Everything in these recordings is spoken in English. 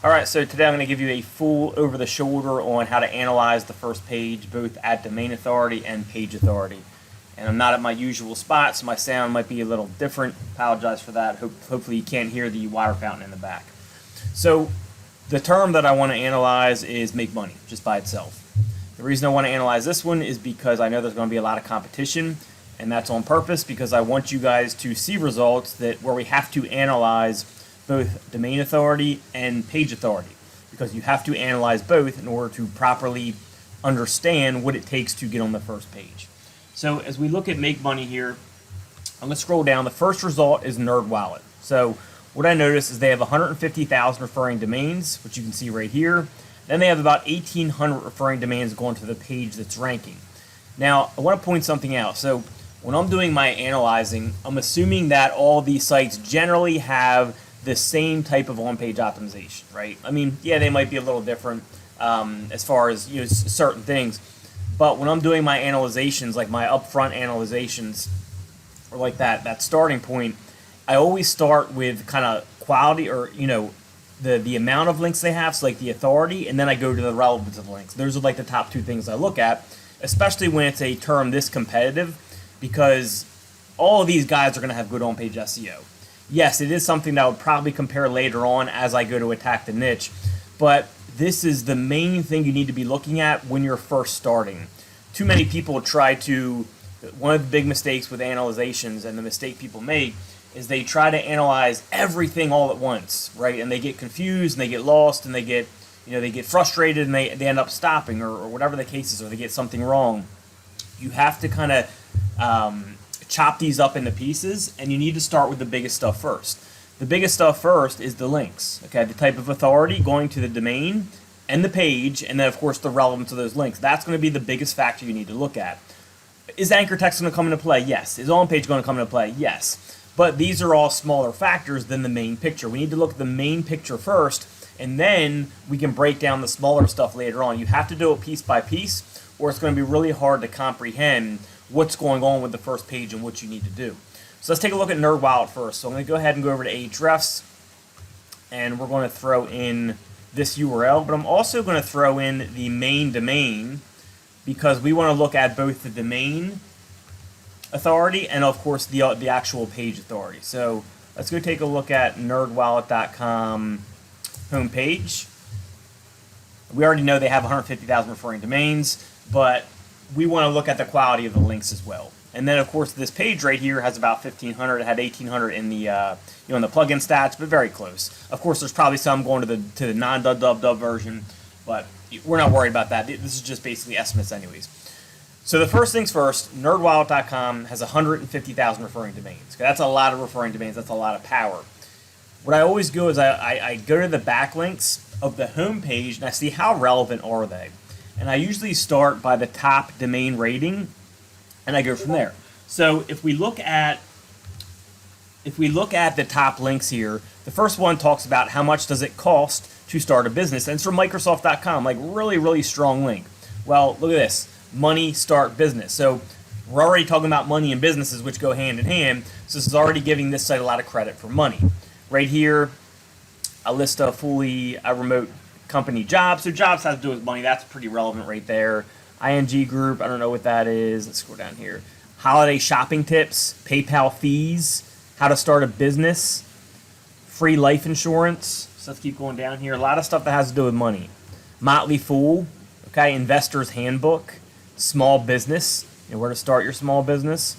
Alright, so today I'm going to give you a full over-the-shoulder on how to analyze the first page, both at domain authority and page authority. And I'm not at my usual spot, so my sound might be a little different. Apologize for that. Hopefully you can't hear the water fountain in the back. So the term that I want to analyze is make money, just by itself. The reason I want to analyze this one is because I know there's going to be a lot of competition, and that's on purpose because I want you guys to see results where we have to analyze both domain authority and page authority, because you have to analyze both in order to properly understand what it takes to get on the first page. So as we look at make money here, I'm going to scroll down. The first result is NerdWallet. So what I notice is they have 150,000 referring domains, which you can see right here. Then they have about 1,800 referring domains going to the page that's ranking. Now, I want to point something out. So when I'm doing my analyzing, I'm assuming that all these sites generally have the same type of on-page optimization, right? I mean, yeah, they might be a little different as far as certain things, but when I'm doing my analyzations, like my upfront analyzations, or like that starting point, I always start with kind of quality or the amount of links they have, so like the authority, and then I go to the relevance of the links. Those are like the top two things I look at, especially when it's a term this competitive, because all of these guys are going to have good on-page SEO. Yes, it is something that I would probably compare later on as I go to attack the niche, but this is the main thing you need to be looking at when you're first starting. Too many people one of the big mistakes with analyzations, and the mistake people make, is they try to analyze everything all at once, right? And they get confused and they get lost and they get frustrated and they end up stopping or whatever the case is, or they get something wrong. You have to kind of chop these up into pieces, and you need to start with the biggest stuff first. The biggest stuff first is the links, okay? The type of authority going to the domain and the page, and then of course the relevance of those links. That's going to be the biggest factor you need to look at. Is anchor text going to come into play? Yes. Is on-page going to come into play? Yes. But these are all smaller factors than the main picture. We need to look at the main picture first, and then we can break down the smaller stuff later on. You have to do it piece by piece, or it's going to be really hard to comprehend what's going on with the first page and what you need to do. So let's take a look at NerdWallet first. So I'm going to go ahead and go over to Ahrefs, and we're going to throw in this URL, but I'm also going to throw in the main domain because we want to look at both the domain authority and of course the actual page authority. So let's go take a look at nerdwallet.com homepage. We already know they have 150,000 referring domains, but we want to look at the quality of the links as well. And then, of course, this page right here has about 1,500. It had 1,800 in the in the plugin stats, but very close. Of course, there's probably some going to the non-dub version, but we're not worried about that. This is just basically estimates, anyways. So the first things first, NerdWallet.com has 150,000 referring domains. Okay, that's a lot of referring domains. That's a lot of power. What I always do is I go to the backlinks of the home page and I see how relevant are they. And I usually start by the top domain rating, and I go from there. So if we look at the top links here, the first one talks about how much does it cost to start a business, and it's from Microsoft.com, like really, really strong link. Well, look at this, money, start business. So we're already talking about money and businesses, which go hand in hand. So this is already giving this site a lot of credit for money. Right here, a list of fully remote company jobs. So jobs has to do with money. That's pretty relevant right there. ING Group, I don't know what that is. Let's scroll down here. Holiday shopping tips, PayPal fees, how to start a business, free life insurance. So let's keep going down here. A lot of stuff that has to do with money. Motley Fool, okay, Investor's Handbook, small business, where to start your small business.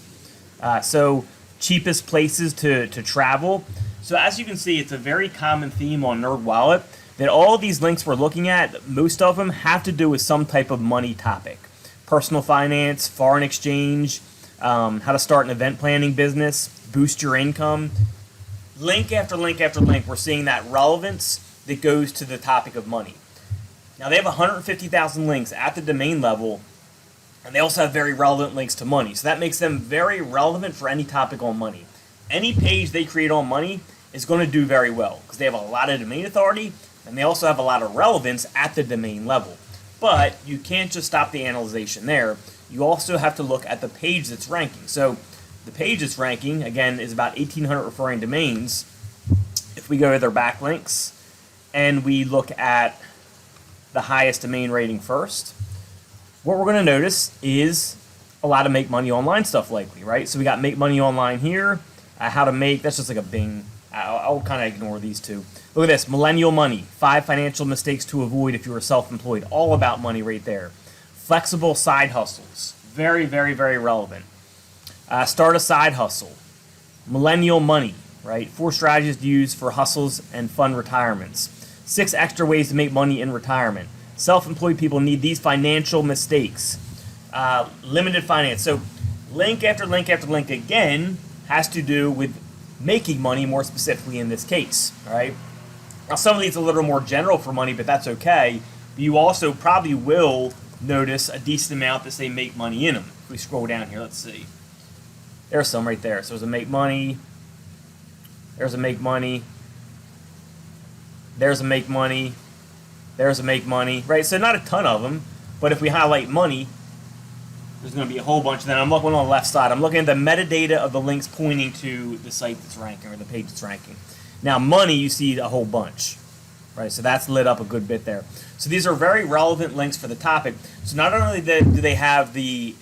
So cheapest places to travel. So as you can see, it's a very common theme on NerdWallet that all of these links we're looking at, most of them have to do with some type of money topic. Personal finance, foreign exchange, how to start an event planning business, boost your income. Link after link after link, we're seeing that relevance that goes to the topic of money. Now they have 150,000 links at the domain level, and they also have very relevant links to money. So that makes them very relevant for any topic on money. Any page they create on money is going to do very well because they have a lot of domain authority, and they also have a lot of relevance at the domain level. But you can't just stop the analyzation there. You also have to look at the page that's ranking. So the page that's ranking, again, is about 1,800 referring domains. If we go to their backlinks, and we look at the highest domain rating first, what we're going to notice is a lot of make money online stuff likely, right? So we got make money online here, how to make, that's just like a Bing. I'll kind of ignore these two. Look at this, millennial money, 5 financial mistakes to avoid if you are self-employed. All about money right there. Flexible side hustles, very, very, very relevant. Start a side hustle. Millennial money, right? 4 strategies to use for hustles and fun retirements. 6 extra ways to make money in retirement. Self-employed people need these financial mistakes. Limited finance. So link after link after link again has to do with making money, more specifically in this case. All right. Now some of these are a little more general for money, but that's okay. But you also probably will notice a decent amount that say make money in them. If we scroll down here, let's see. There's some right there. So there's a make money. There's a make money. There's a make money. There's a make money. Right. So not a ton of them, but if we highlight money, there's going to be a whole bunch. Then I'm looking on the left side. I'm looking at the metadata of the links pointing to the site that's ranking or the page that's ranking. Now, money, you see a whole bunch, right? So that's lit up a good bit there. So these are very relevant links for the topic. So not only do they have the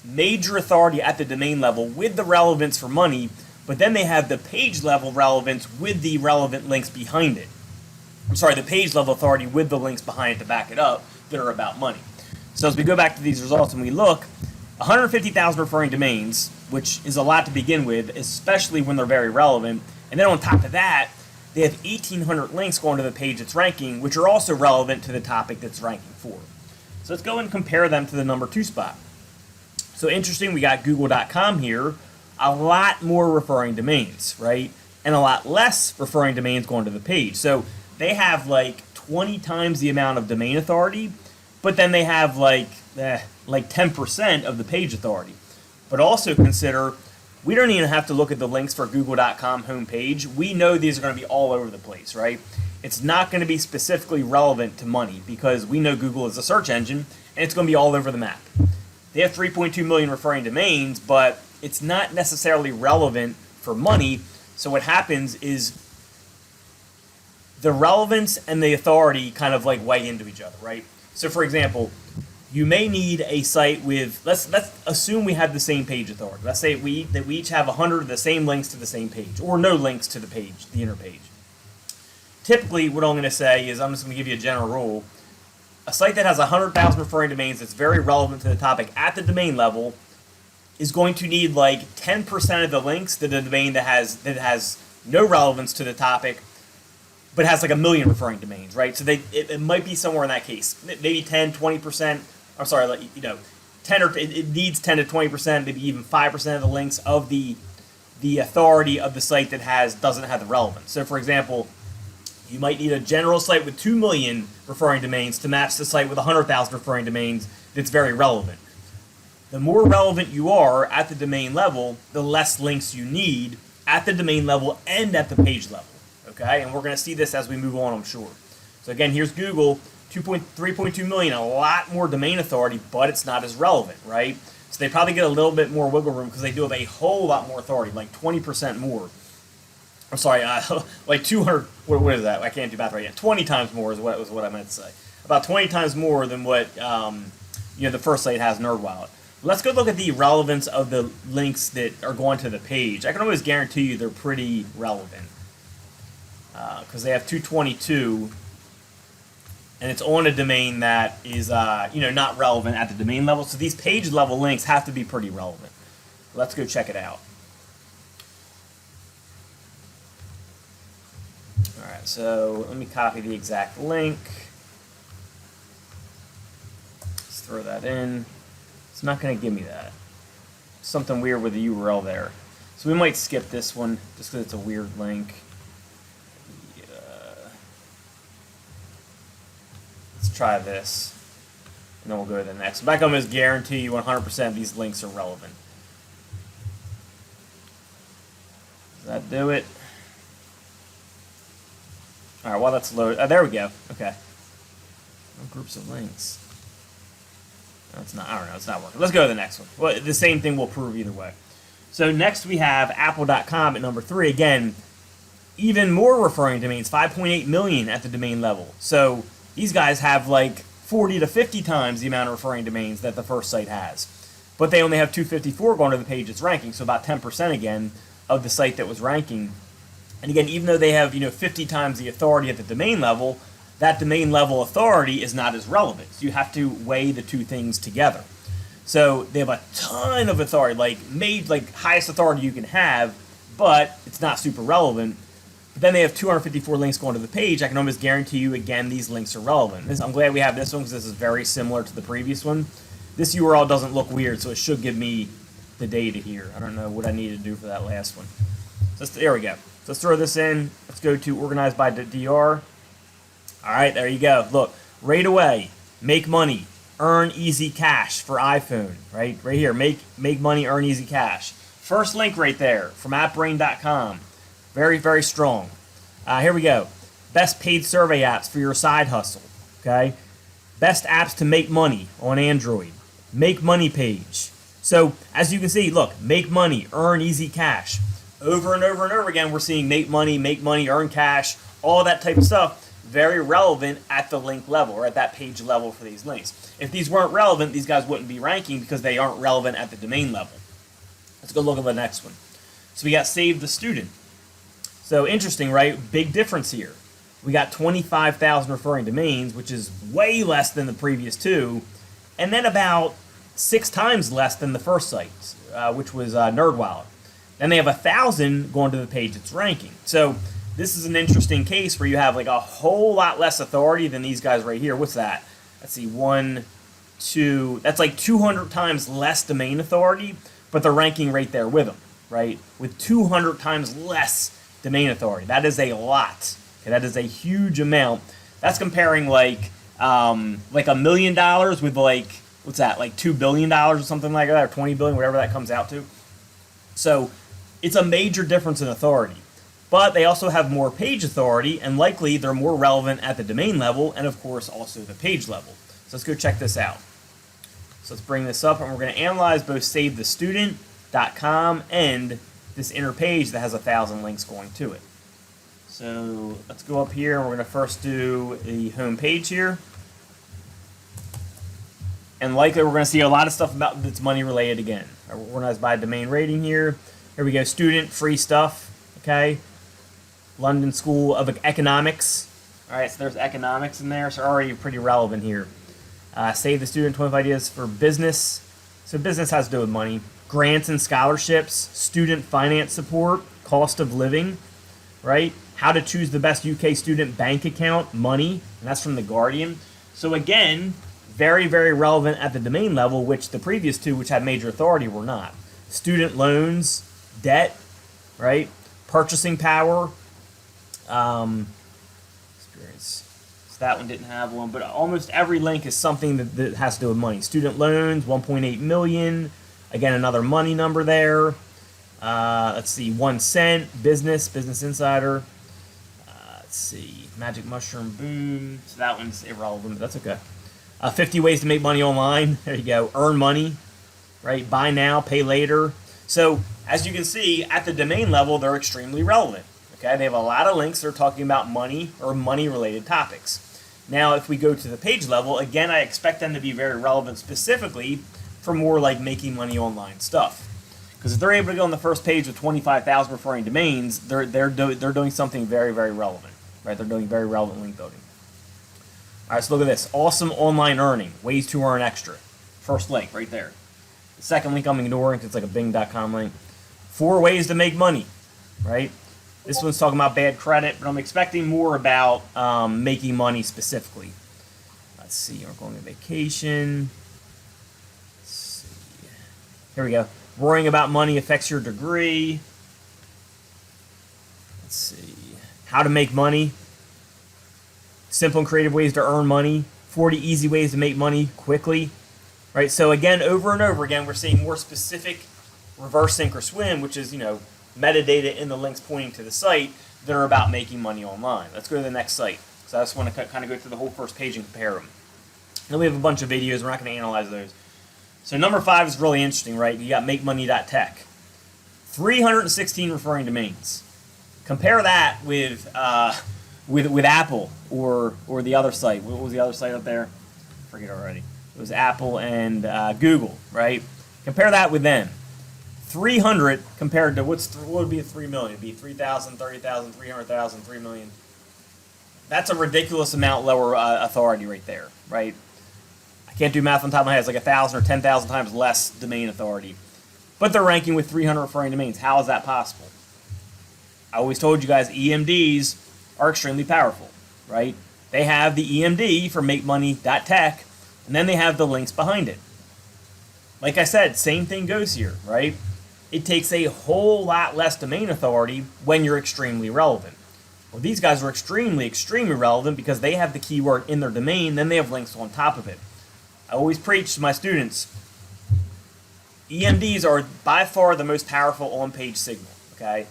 major authority at the domain level with the relevance for money, but then they have the page level relevance with the relevant links behind it. I'm sorry, the page level authority with the links behind it to back it up that are about money. So as we go back to these results and we look, 150,000 referring domains, which is a lot to begin with, especially when they're very relevant. And then on top of that, they have 1,800 links going to the page that's ranking, which are also relevant to the topic that's ranking for. So let's go and compare them to the number 2 spot. So interesting, we got google.com here, a lot more referring domains, right? And a lot less referring domains going to the page. So they have like 20 times the amount of domain authority, but then they have like 10% of the page authority. But also consider, we don't even have to look at the links for google.com homepage. We know these are going to be all over the place, right? It's not going to be specifically relevant to money because we know Google is a search engine and it's going to be all over the map. They have 3.2 million referring domains, but it's not necessarily relevant for money. So what happens is the relevance and the authority kind of like weigh into each other, right? So for example, you may need a site with, let's assume we have the same page authority. Let's say we each have 100 of the same links to the same page, or no links to the page, the inner page. Typically, what I'm going to say is, I'm just going to give you a general rule. A site that has 100,000 referring domains that's very relevant to the topic at the domain level is going to need like 10% of the links to the domain that has no relevance to the topic, but has like 1 million referring domains, right? So it might be somewhere in that case, maybe 10, 20%. I'm sorry, like, 10 or it needs 10 to 20%, maybe even 5% of the links of the authority of the site that doesn't have the relevance. So for example, you might need a general site with 2 million referring domains to match the site with 100,000 referring domains that's very relevant. The more relevant you are at the domain level, the less links you need at the domain level and at the page level. Okay, and we're going to see this as we move on, I'm sure. So again, here's Google, 3.2 million, a lot more domain authority, but it's not as relevant, right? So they probably get a little bit more wiggle room because they do have a whole lot more authority, like 20% more. I'm sorry, like 200, what is that? I can't do math right yet. 20 times more is what I meant to say. About 20 times more than what the first site has, NerdWallet. Let's go look at the relevance of the links that are going to the page. I can always guarantee you they're pretty relevant. Because they have 222, and it's on a domain that is not relevant at the domain level. So these page level links have to be pretty relevant. Let's go check it out. All right, so let me copy the exact link. Let's throw that in. It's not going to give me that. Something weird with the URL there. So we might skip this one just because it's a weird link. Let's try this, and then we'll go to the next. Back on is guarantee you 100% these links are relevant. Does that do it? All right, while that's loaded, there we go. Okay. No groups of links. No, it's not. I don't know. It's not working. Let's go to the next one. Well, the same thing will prove either way. So next we have Apple.com at number 3. Again, even more referring domains, 5.8 million at the domain level. So these guys have like 40 to 50 times the amount of referring domains that the first site has. But they only have 254 going to the page it's ranking, so about 10% again of the site that was ranking. And again, even though they have 50 times the authority at the domain level, that domain level authority is not as relevant. So you have to weigh the two things together. So they have a ton of authority, like highest authority you can have, but it's not super relevant. But then they have 254 links going to the page. I can almost guarantee you, again, these links are relevant. I'm glad we have this one because this is very similar to the previous one. This URL doesn't look weird, so it should give me the data here. I don't know what I needed to do for that last one. So there we go. So let's throw this in. Let's go to organized by DR. All right, there you go. Look, right away, make money, earn easy cash for iPhone, right? Right here, make money, earn easy cash. First link right there from appbrain.com. Very, very strong. Here we go. Best paid survey apps for your side hustle, okay? Best apps to make money on Android. Make money page. So as you can see, look, make money, earn easy cash. Over and over and over again, we're seeing make money, earn cash, all that type of stuff. Very relevant at the link level or at that page level for these links. If these weren't relevant, these guys wouldn't be ranking because they aren't relevant at the domain level. Let's go look at the next one. So we got Save the Student. So interesting, right? Big difference here. We got 25,000 referring domains, which is way less than the previous two, and then about 6 times less than the first site, which was NerdWallet. Then they have 1,000 going to the page it's ranking. So this is an interesting case where you have like a whole lot less authority than these guys right here. What's that? Let's see, 1, 2, that's like 200 times less domain authority, but they're ranking right there with them, right? With 200 times less domain authority. That is a lot. Okay, that is a huge amount. That's comparing like $1 million with like, what's that, like $2 billion or something like that, or 20 billion, whatever that comes out to. So it's a major difference in authority. But they also have more page authority, and likely they're more relevant at the domain level, and of course also the page level. So let's go check this out. So let's bring this up, and we're going to analyze both SaveTheStudent.com and this inner page that has 1,000 links going to it. So let's go up here, and we're going to first do the home page here. And likely we're going to see a lot of stuff about that's money related again. Organized by domain rating here. Here we go, student, free stuff, okay? London School of Economics. All right, so there's economics in there, so already pretty relevant here. Save the Student, 25 ideas for business. So business has to do with money. Grants and scholarships, student finance support, cost of living, right? How to choose the best UK student bank account, money, and that's from The Guardian. So again, very, very relevant at the domain level, which the previous two, which had major authority, were not. Student loans, debt, right? Purchasing power, experience. So that one didn't have one, but almost every link is something that has to do with money. Student loans, 1.8 million. Again, another money number there. Let's see, 1 cent, Business Insider. Let's see, Magic Mushroom, boom. So that one's irrelevant, but that's okay. 50 ways to make money online. There you go. Earn money, right? Buy now, pay later. So as you can see, at the domain level, they're extremely relevant. Okay, they have a lot of links that are talking about money or money-related topics. Now, if we go to the page level, again, I expect them to be very relevant specifically for more like making money online stuff. Because if they're able to go on the first page with 25,000 referring domains, they're doing something very, very relevant, right? They're doing very relevant link building. All right, so look at this. Awesome online earning. Ways to earn extra. First link right there. The second link I'm ignoring because it's like a bing.com link. 4 ways to make money, right? This one's talking about bad credit, but I'm expecting more about making money specifically. Let's see. We're going on vacation. Let's see. Here we go. Worrying about money affects your degree. Let's see. How to make money. Simple and creative ways to earn money. 40 easy ways to make money quickly. Right? So again, over and over again, we're seeing more specific reverse sink or swim, which is, metadata in the links pointing to the site that are about making money online. Let's go to the next site. So I just want to kind of go through the whole first page and compare them. Then we have a bunch of videos. We're not going to analyze those. So number 5 is really interesting, right? You got makemoney.tech. 316 referring domains. Compare that with Apple or the other site. What was the other site up there? I forget already. It was Apple and Google, right? Compare that with them. 300 compared to what would be a 3 million? It'd be 3,000, 30,000, 300,000, 3 million. That's a ridiculous amount lower authority right there, right? I can't do math on top of my head. It's like 1,000 or 10,000 times less domain authority. But they're ranking with 300 referring domains. How is that possible? I always told you guys EMDs are extremely powerful, right? They have the EMD for makemoney.tech, and then they have the links behind it. Like I said, same thing goes here, right? It takes a whole lot less domain authority when you're extremely relevant. Well, these guys are extremely, extremely relevant because they have the keyword in their domain, then they have links on top of it. I always preach to my students, EMDs are by far the most powerful on-page signal, okay?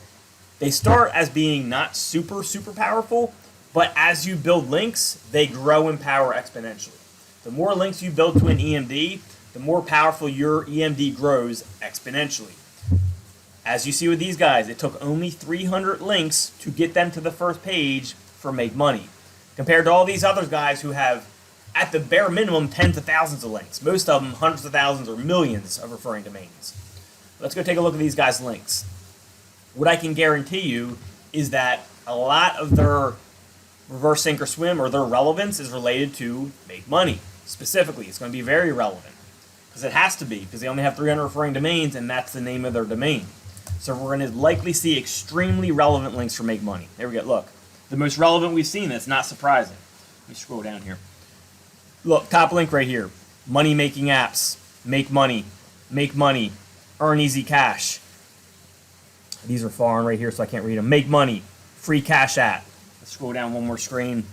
They start as being not super, super powerful, but as you build links, they grow in power exponentially. The more links you build to an EMD, the more powerful your EMD grows exponentially. As you see with these guys, it took only 300 links to get them to the first page for Make Money, compared to all these other guys who have, at the bare minimum, tens of thousands of links. Most of them hundreds of thousands or millions of referring domains. Let's go take a look at these guys' links. What I can guarantee you is that a lot of their reverse sink or swim or their relevance is related to Make Money. Specifically, it's going to be very relevant because it has to be, because they only have 300 referring domains and that's the name of their domain. So we're going to likely see extremely relevant links for Make Money. There we go. Look, the most relevant we've seen. That's not surprising. Let me scroll down here. Look, top link right here. Money making apps. Make money. Make money. Earn easy cash. These are foreign right here, so I can't read them. Make money. Free cash app. Let's scroll down one more screen.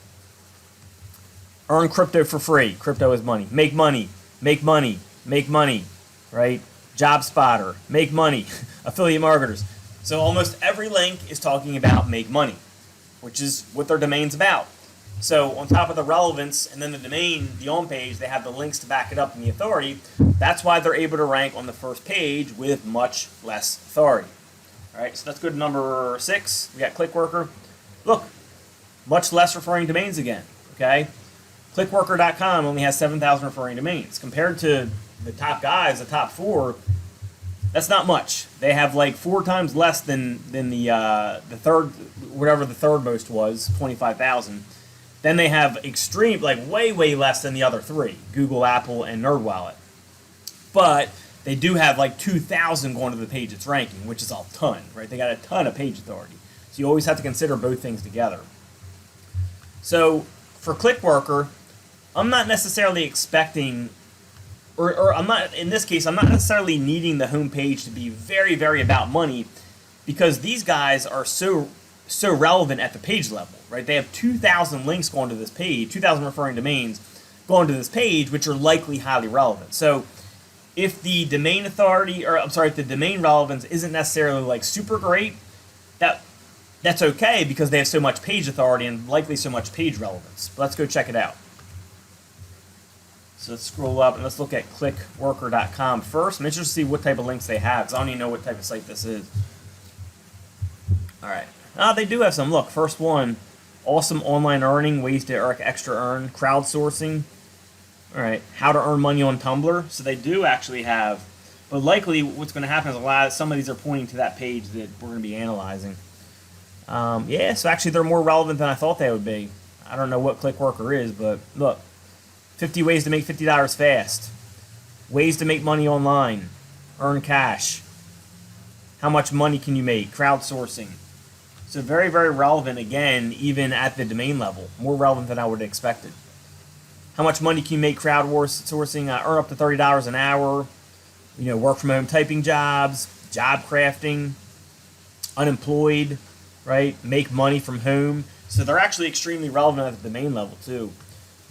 Earn crypto for free. Crypto is money. Make money. Make money. Make money. Right? Job spotter. Make money. Affiliate marketers. So almost every link is talking about make money, which is what their domain's about. So on top of the relevance and then the domain, the on page, they have the links to back it up in the authority. That's why they're able to rank on the first page with much less authority. All right, so let's go to number 6. We got Clickworker. Look, much less referring domains again, okay? Clickworker.com only has 7,000 referring domains. Compared to the top guys, the top 4, that's not much. They have like 4 times less than the third, whatever the third most was, 25,000. Then they have extreme, like way, way less than the other 3, Google, Apple, and NerdWallet. But they do have like 2,000 going to the page it's ranking, which is a ton, right? They got a ton of page authority. So you always have to consider both things together. So for Clickworker, I'm not necessarily expecting, or I'm not, in this case, I'm not necessarily needing the homepage to be very, very about money, because these guys are so relevant at the page level, right? They have 2,000 links going to this page, 2,000 referring domains going to this page, which are likely highly relevant. So if the domain authority, or I'm sorry, if the domain relevance isn't necessarily like super great, that's okay because they have so much page authority and likely so much page relevance. But let's go check it out. So let's scroll up and let's look at clickworker.com first. I'm interested to see what type of links they have, because I don't even know what type of site this is. All right. They do have some. Look, first one, awesome online earning, ways to extra earn, crowdsourcing. All right, how to earn money on Tumblr. So they do actually have, but likely what's going to happen is some of these are pointing to that page that we're going to be analyzing. Yeah, so actually they're more relevant than I thought they would be. I don't know what Clickworker is, but look, 50 ways to make $50 fast, ways to make money online, earn cash, how much money can you make, crowdsourcing. So very, very relevant, again, even at the domain level. More relevant than I would have expected. How much money can you make crowdsourcing? Earn up to $30 an hour. Work from home typing jobs, job crafting, unemployed, right? Make money from home. So they're actually extremely relevant at the domain level too.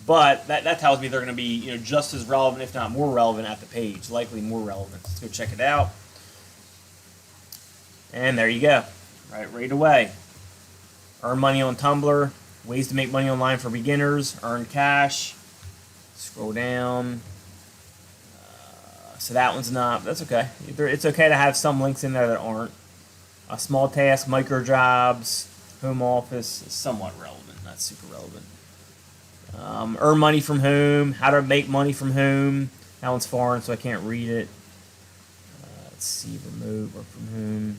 But that tells me they're going to be just as relevant, if not more relevant at the page. Likely more relevant. Let's go check it out. And there you go. Right away. Earn money on Tumblr. Ways to make money online for beginners. Earn cash. Scroll down. So that one's not. That's okay. It's okay to have some links in there that aren't. A small task, micro jobs. Home office is somewhat relevant, not super relevant. Earn money from home, how to make money from home. That one's foreign, so I can't read it. Let's see, remote, work from home.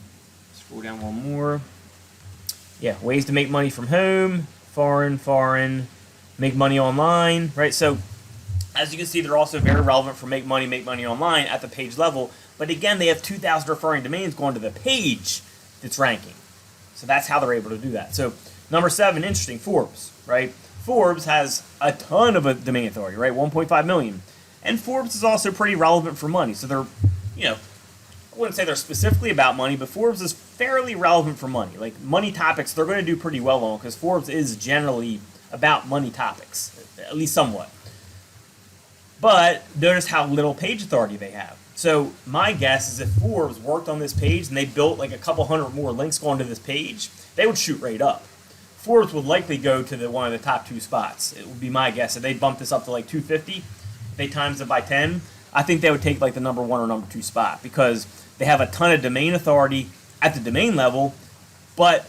Scroll down one more. Yeah, ways to make money from home, foreign, make money online, right? So, as you can see, they're also very relevant for make money online at the page level. But again, they have 2,000 referring domains going to the page that's ranking. So that's how they're able to do that. So number 7, interesting, Forbes, right? Forbes has a ton of a domain authority, right? 1.5 million. And Forbes is also pretty relevant for money. So they're, I wouldn't say they're specifically about money, but Forbes is fairly relevant for money. Like money topics, they're going to do pretty well on because Forbes is generally about money topics, at least somewhat. But notice how little page authority they have. So my guess is if Forbes worked on this page and they built like a couple hundred more links going to this page, they would shoot right up. Forbes would likely go to one of the top 2 spots. It would be my guess. If they bump this up to like 250, if they times it by 10, I think they would take like the number 1 or number 2 spot because they have a ton of domain authority at the domain level, but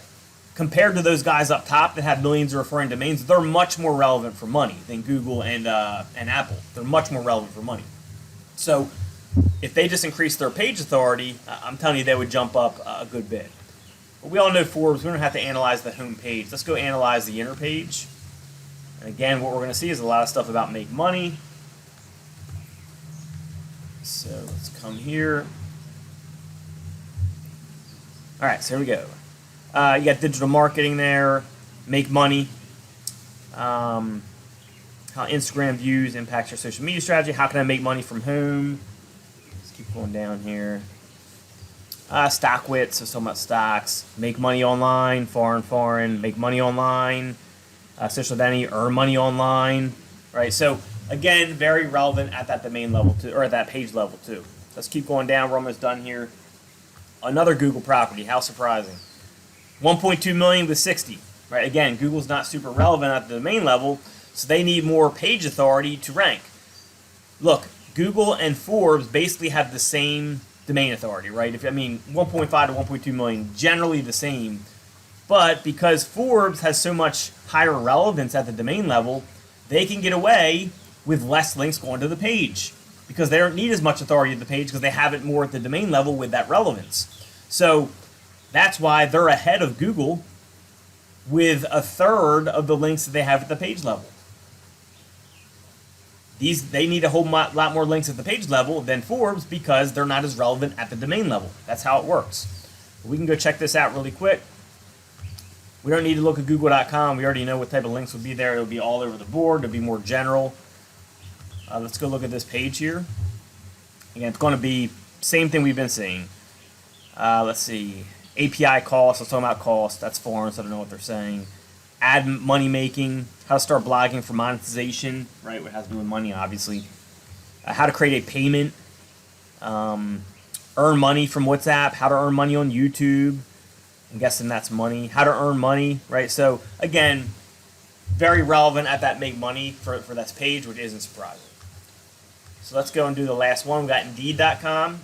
compared to those guys up top that have millions of referring domains, they're much more relevant for money than Google and Apple. They're much more relevant for money. So if they just increase their page authority, I'm telling you they would jump up a good bit. But we all know Forbes, we don't have to analyze the home page. Let's go analyze the inner page. And again, what we're going to see is a lot of stuff about make money. So let's come here. All right, so here we go. You got digital marketing there, make money, how Instagram views impacts your social media strategy, how can I make money from home? Let's keep going down here. Stockwits, so talking about stocks, make money online, foreign, make money online, social identity, earn money online, right? So again, very relevant at that domain level too, or at that page level too. Let's keep going down. We're almost done here. Another Google property. How surprising. 1.2 million with 60. Right? Again, Google's not super relevant at the domain level, so they need more page authority to rank. Look, Google and Forbes basically have the same domain authority, right? 1.5 to 1.2 million, generally the same. But because Forbes has so much higher relevance at the domain level, they can get away with less links going to the page because they don't need as much authority at the page because they have it more at the domain level with that relevance. So that's why they're ahead of Google with a third of the links that they have at the page level. They need a whole lot more links at the page level than Forbes because they're not as relevant at the domain level. That's how it works. We can go check this out really quick. We don't need to look at google.com. We already know what type of links will be there. It'll be all over the board. It'll be more general. Let's go look at this page here. Again, it's going to be same thing we've been seeing. Let's see. API costs. Let's talk about costs. That's foreign, so I don't know what they're saying. Ad money making. How to start blogging for monetization. Right, what has to do with money, obviously. How to create a payment. Earn money from WhatsApp. How to earn money on YouTube. I'm guessing that's money. How to earn money, right? So, again, very relevant at that make money for this page, which isn't surprising. So let's go and do the last one. We got Indeed.com,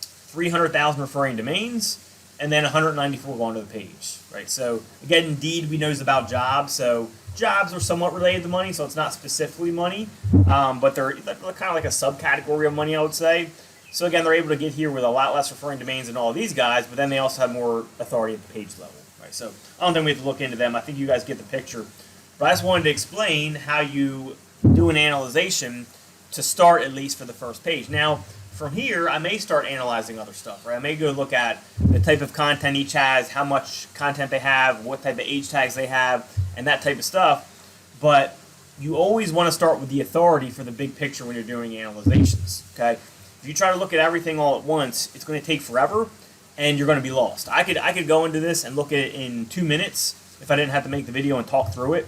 300,000 referring domains, and then 194 going to the page, right? So, again, Indeed, we know is about jobs. So, jobs are somewhat related to money, so it's not specifically money, but they're kind of like a subcategory of money, I would say. So again, they're able to get here with a lot less referring domains than all of these guys, but then they also have more authority at the page level, right? So I don't think we have to look into them. I think you guys get the picture. But I just wanted to explain how you do an analyzation to start at least for the first page. Now, from here, I may start analyzing other stuff, right? I may go look at the type of content each has, how much content they have, what type of age tags they have, and that type of stuff. But you always want to start with the authority for the big picture when you're doing analyzations, okay? If you try to look at everything all at once, it's going to take forever, and you're going to be lost. I could go into this and look at it in 2 minutes if I didn't have to make the video and talk through it,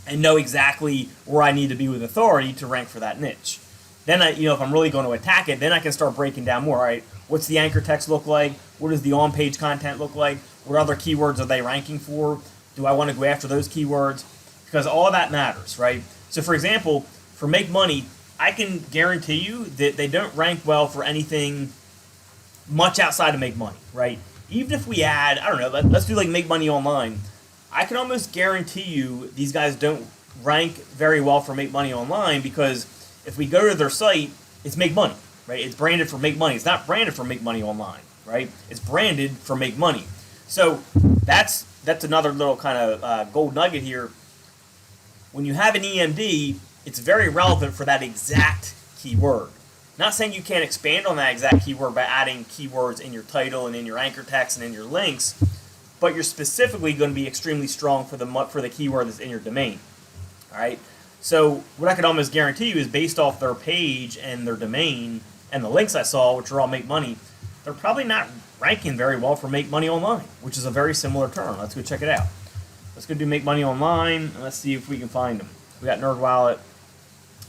and know exactly where I need to be with authority to rank for that niche. Then, if I'm really going to attack it, then I can start breaking down more. All right, what's the anchor text look like? What does the on-page content look like? What other keywords are they ranking for? Do I want to go after those keywords? Because all that matters, right? So, for example, for make money, I can guarantee you that they don't rank well for anything much outside of make money, right? Even if we add, I don't know, let's do like make money online. I can almost guarantee you these guys don't rank very well for Make Money Online, because if we go to their site, it's Make Money, right? It's branded for Make Money. It's not branded for Make Money Online, right? It's branded for Make Money. So that's another little kind of gold nugget here. When you have an EMD, it's very relevant for that exact keyword. Not saying you can't expand on that exact keyword by adding keywords in your title and in your anchor text and in your links, but you're specifically going to be extremely strong for the keyword that's in your domain. All right. So what I could almost guarantee you is, based off their page and their domain and the links I saw, which are all Make Money, they're probably not ranking very well for Make Money Online, which is a very similar term. Let's go check it out. Let's go do Make Money Online, and let's see if we can find them. We got NerdWallet,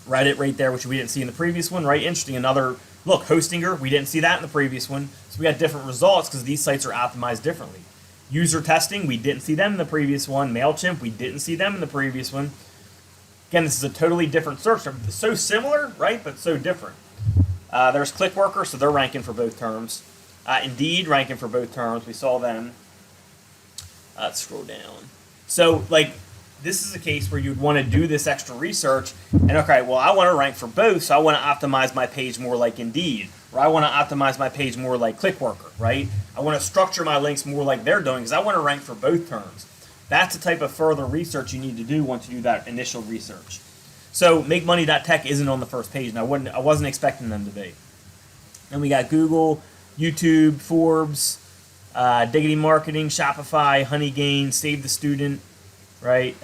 Reddit right there, which we didn't see in the previous one, right? Interesting. Another, look, Hostinger, we didn't see that in the previous one. So we got different results because these sites are optimized differently. User testing, we didn't see them in the previous one. MailChimp, we didn't see them in the previous one. Again, this is a totally different search. They're so similar, right, but so different. There's Clickworker, so they're ranking for both terms. Indeed, ranking for both terms. We saw them. Let's scroll down. So, like, this is a case where you'd want to do this extra research, and okay, well, I want to rank for both, so I want to optimize my page more like Indeed, or I want to optimize my page more like Clickworker, right? I want to structure my links more like they're doing, because I want to rank for both terms. That's the type of further research you need to do once you do that initial research. So MakeMoney.tech isn't on the first page, and I wasn't expecting them to be. Then we got Google, YouTube, Forbes, Diggity Marketing, Shopify, HoneyGain, Save the Student, right?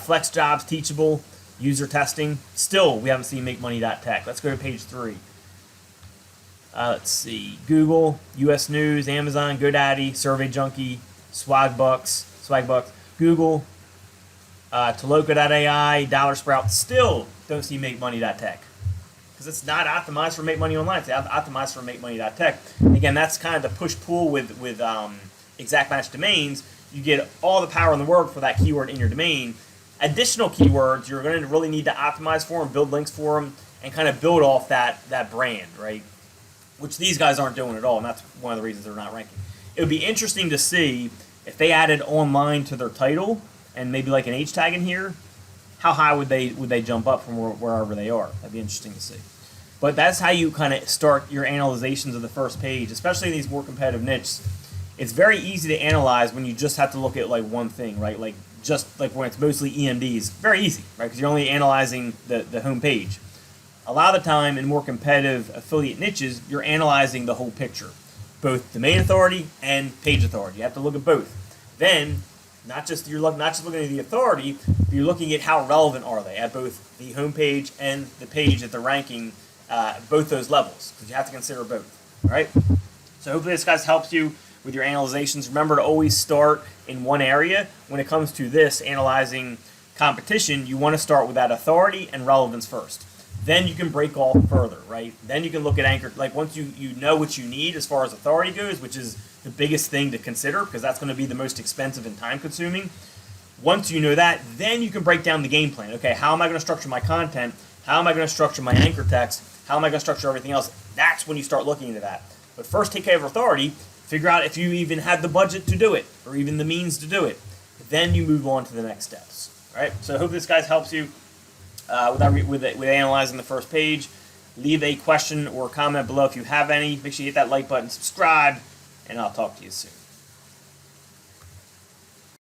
Flex Jobs, Teachable, User Testing. Still, we haven't seen MakeMoney.tech. Let's go to page 3. Let's see. Google, US News, Amazon, GoDaddy, Survey Junkie, Swagbucks, Google, Toloka.ai, Dollar Sprout. Still don't see MakeMoney.tech, because it's not optimized for Make Money Online. It's optimized for MakeMoney.tech. Again, that's kind of the push-pull with exact match domains. You get all the power in the world for that keyword in your domain. Additional keywords you're going to really need to optimize for them, build links for them, and kind of build off that brand, right? Which these guys aren't doing at all, and that's one of the reasons they're not ranking. It would be interesting to see if they added online to their title and maybe like an H tag in here. How high would they jump up from wherever they are? That'd be interesting to see. But that's how you kind of start your analyzations of the first page, especially in these more competitive niches. It's very easy to analyze when you just have to look at like one thing, right? Like just like when it's mostly EMDs, very easy, right? Because you're only analyzing the home page. A lot of the time in more competitive affiliate niches, you're analyzing the whole picture, both domain authority and page authority. You have to look at both. Then, not just looking at the authority, but you're looking at how relevant are they at both the home page and the page that they're ranking, both those levels, because you have to consider both. All right. So hopefully this guys helps you with your analyzations. Remember to always start in one area. When it comes to this analyzing competition, you want to start with that authority and relevance first. Then you can break off further, right? Then you can look at anchor. Like once you know what you need as far as authority goes, which is the biggest thing to consider because that's going to be the most expensive and time consuming. Once you know that, then you can break down the game plan. Okay, how am I going to structure my content? How am I going to structure my anchor text? How am I going to structure everything else? That's when you start looking into that. But first, take care of authority. Figure out if you even have the budget to do it or even the means to do it. Then you move on to the next steps. All right. So I hope this guys helps you with analyzing the first page. Leave a question or comment below if you have any. Make sure you hit that like button, subscribe, and I'll talk to you soon.